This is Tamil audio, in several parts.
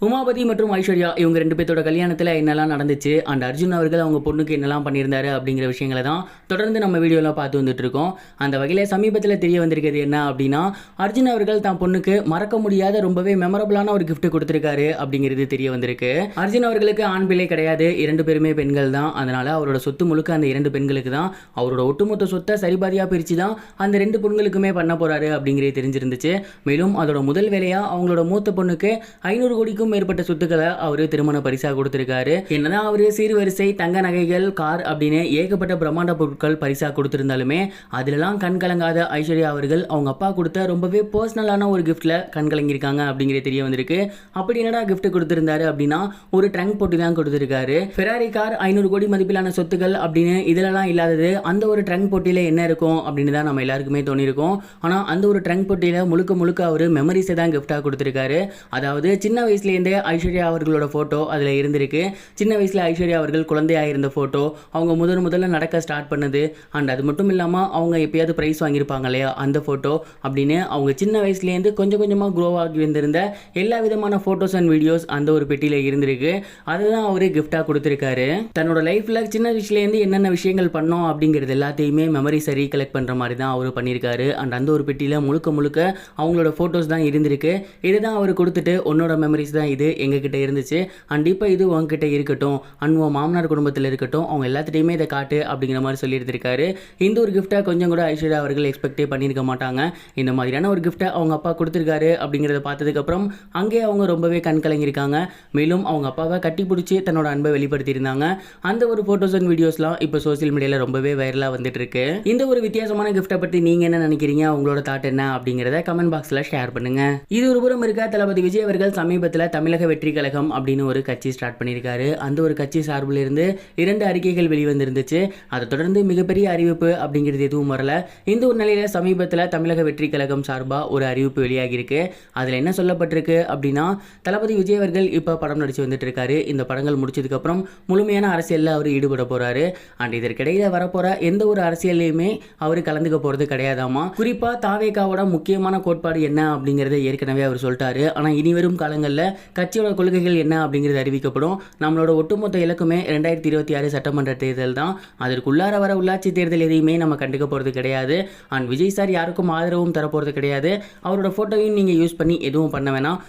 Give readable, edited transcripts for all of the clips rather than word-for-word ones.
உமாபதி மற்றும் ஐஸ்வர்யா இவங்க 2 பேத்தோட கல்யாணத்தில் என்னெல்லாம் நடந்துச்சு அண்ட் அர்ஜுன் அவர்கள் அவங்க பொண்ணுக்கு என்னெல்லாம் பண்ணியிருந்தாரு அப்படிங்கிற விஷயங்களை தான் தொடர்ந்து நம்ம வீடியோவில் பார்த்து வந்துட்டு இருக்கோம். அந்த வகையில் சமீபத்தில் தெரிய வந்திருக்கிறது என்ன அப்படின்னா, அர்ஜுன் அவர்கள் தான் பொண்ணுக்கு மறக்க முடியாத ரொம்பவே மெமரபிளான ஒரு கிஃப்ட் கொடுத்துருக்காரு அப்படிங்கிறது தெரிய வந்திருக்கு. அர்ஜுன் அவர்களுக்கு ஆண் பிள்ளை கிடையாது, 2 பேருமே பெண்கள் தான். அதனால அவரோட சொத்து முழுக்க அந்த 2 பெண்களுக்கு தான். அவரோட ஒட்டுமொத்த சொத்தை சரிபாதியாக பிரித்து தான் அந்த 2 பொண்களுக்குமே பண்ண போறாரு அப்படிங்கிறது தெரிஞ்சிருந்துச்சு. மேலும் அதோட முதல் வேலையா அவங்களோட மூத்த பொண்ணுக்கு 500 கோடிக்கும் மேற்பட்ட சொத்துக்களை அவரு திருமண பரிசா கொடுத்திருக்காரு. என்னதான் அவரு சீர்வரிசை தங்க நகைகள் கார் அப்படின்னு ஏகப்பட்ட பிரம்மாண்ட பொருட்கள் பரிசா கொடுத்திருந்தாலுமே அதிலெல்லாம் கண் கலங்காத ஐஸ்வர்யா அவர்கள் அவங்க அப்பா கொடுத்த ரொம்பவே பர்சனலான ஒரு கிஃப்ட்ல கண் கலங்கிருக்காங்க அப்படிங்கிறது தெரிய வந்திருக்கு. அப்படி என்னடா கிஃப்ட் கொடுத்திருந்தாரு அப்படின்னா ஒரு ட்ரங்க் போட்டி தான் கொடுத்திருக்காரு. ஃபெராரி கார் 500 கோடி மதிப்பிலான சொத்துக்கள் அப்படின்னு இதெல்லாம் இல்லாதது அந்த ஒரு ட்ரங்க் போட்டியில என்ன இருக்கும் அப்படின்னு தான் நம்ம எல்லாருக்குமே தோணிருக்கும். ஆனா அந்த ஒரு ட்ரங்க் போட்டியில முழுக்க அவரு மெமரிஸை தான் கிஃப்டா கொடுத்திருக்காரு. அதாவது சின்ன வயசுல ஐஸ்வர்யா அவர்களோட போட்டோ அதுல இருந்திருக்கு. சின்ன வயசுல ஐஸ்வர்யா அவர்கள் குழந்தையாக இருந்த போட்டோ, அவங்க முதல்ல நடக்க ஸ்டார்ட் பண்ணது, அண்ட் அது மட்டும் இல்லாம அவங்க எப்பயாவது பிரைஸ் வாங்கியிருப்பாங்க இல்லையா அந்த போட்டோ அப்படின்னு அவங்க சின்ன வயசுலேருந்து கொஞ்சமா க்ரோ ஆகி வந்திருந்த எல்லா விதமான போட்டோஸ் அண்ட் வீடியோஸ் அந்த ஒரு பெட்டியில இருந்திருக்கு. அதுதான் அவரு கிஃப்டா கொடுத்திருக்காரு. தன்னோட லைஃப்ல சின்ன வயசுலேருந்து என்னென்ன விஷயங்கள் பண்ணோம் அப்படிங்கிறது எல்லாத்தையுமே மெமரிஸை ரீகலெக்ட் பண்ற மாதிரி தான் அவரு பண்ணியிருக்காரு. அண்ட் அந்த ஒரு பெட்டியில முழுக்க அவங்களோட போட்டோஸ் தான் இருந்திருக்கு. இதுதான் அவர் கொடுத்துட்டு உன்னோட மெமரிஸ் தான் இது எங்ககிட்ட இருந்துச்சு அண்ட் இப்போ இது உங்ககிட்ட இருக்கட்டும், அண்ட் உன் மாமனார் குடும்பத்தில் இருக்கட்டும், அவங்க எல்லாத்திட்டையுமே இதை காட்டு அப்படிங்கிற மாதிரி சொல்லியிருந்திருக்காரு. இந்த ஒரு கிஃப்ட்டை கொஞ்சம் கூட ஐஸ்வர்யா அவர்கள் எக்ஸ்பெக்டே பண்ணியிருக்க மாட்டாங்க. இந்த மாதிரியான ஒரு கிஃப்ட்டை அவங்க அப்பா கொடுத்துருக்காரு அப்படிங்கிறத பார்த்ததுக்கப்புறம் அங்கே அவங்க ரொம்பவே கண் கலங்கியிருக்காங்க. மேலும் அவங்க அப்பாவை கட்டி பிடிச்சி தன்னோட அன்பை வெளிப்படுத்தியிருந்தாங்க. அந்த ஒரு ஃபோட்டோஸ் அண்ட் வீடியோஸ்லாம் இப்போ சோசியல் மீடியாவில் ரொம்பவே வைரலாக வந்துட்டு இருக்கு. இந்த ஒரு வித்தியாசமான கிஃப்ட்டை பற்றி நீங்கள் என்ன நினைக்கிறீங்க, உங்களோட தாட் என்ன அப்படிங்கிறத கமெண்ட் பாக்ஸில் ஷேர் பண்ணுங்க. இது ஒரு புறம் இருக்க, தளபதி விஜய் அவர்கள் சமீபத்தில் தமிழக வெற்றி கழகம் அப்படின்னு ஒரு கட்சி ஸ்டார்ட் பண்ணியிருக்காரு. அந்த ஒரு கட்சி சார்பில் இருந்து 2 அறிக்கைகள் வெளிவந்திருந்துச்சு. அதை தொடர்ந்து மிகப்பெரிய அறிவிப்பு அப்படிங்கிறது எதுவும் வரல. இந்த ஒரு நிலையில சமீபத்தில் தமிழக வெற்றி கழகம் சார்பாக ஒரு அறிவிப்பு வெளியாகி இருக்கு. அதில் என்ன சொல்லப்பட்டிருக்கு அப்படின்னா, தளபதி விஜய் அவர்கள் இப்போ படம் நடிச்சு வந்துட்டு இருக்காரு. இந்த படங்கள் முடிச்சதுக்கு அப்புறம் முழுமையான அரசியலில் அவர் ஈடுபட போறாரு. அண்ட் இதற்கிடையில வரப்போற எந்த ஒரு அரசியலையுமே அவர் கலந்துக்க போறது கிடையாதாமா. குறிப்பா தாவேகாவோட முக்கியமான கோட்பாடு என்ன அப்படிங்கறத ஏற்கனவே அவர் சொல்லிட்டாரு. ஆனா இனி வரும் காலங்களில் கட்சியோட கொள்கைகள் என்ன அப்படிங்கிறது அறிவிக்கப்படும். நம்மளோட ஒட்டுமொத்த இலக்குமே 2026 சட்டமன்ற தேர்தல் தான். அதற்குள்ளார வர உள்ளாட்சி தேர்தல் எதையுமே நம்ம கண்டுக்க போகிறது கிடையாது. அண்ட் விஜய் சார் யாருக்கும் ஆதரவும் தரப்போகிறது கிடையாது. அவரோட ஃபோட்டோவையும் நீங்கள் யூஸ் பண்ணி எதுவும் பண்ண வேணாம்,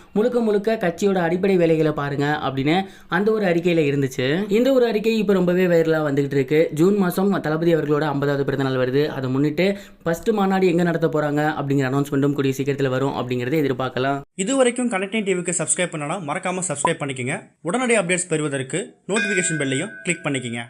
முழுக்க கட்சியோட அடிப்படை வேலைகளை பாருங்க அப்படின்னு அந்த ஒரு அறிக்கையில் இருந்துச்சு. இந்த ஒரு அறிக்கை இப்போ ரொம்பவே வைரலாக வந்துகிட்டு இருக்கு. ஜூன் மாதம் தளபதி அவர்களோட 50வது பிறந்தநாள் வருது. அதை முன்னிட்டு ஃபர்ஸ்ட் மாநாடு எங்கே நடத்த போகிறாங்க அப்படிங்கிற அனௌன்ஸ்மெண்ட்டும் கூடிய சீக்கிரத்தில் வரும் அப்படிங்கிறத எதிர்பார்க்கலாம். இது வரைக்கும் கனெக்டிங் டிவிக்கு சப்ஸ்கிரைப் பண்ணனா மறக்காம சப்ஸ்கிரைப் பண்ணிக்கங்க. உடனடி அப்டேட்ஸ் பெறுவதற்கு நோட்டிஃபிகேஷன் பெல்லையும் கிளிக் பண்ணிக்கங்க.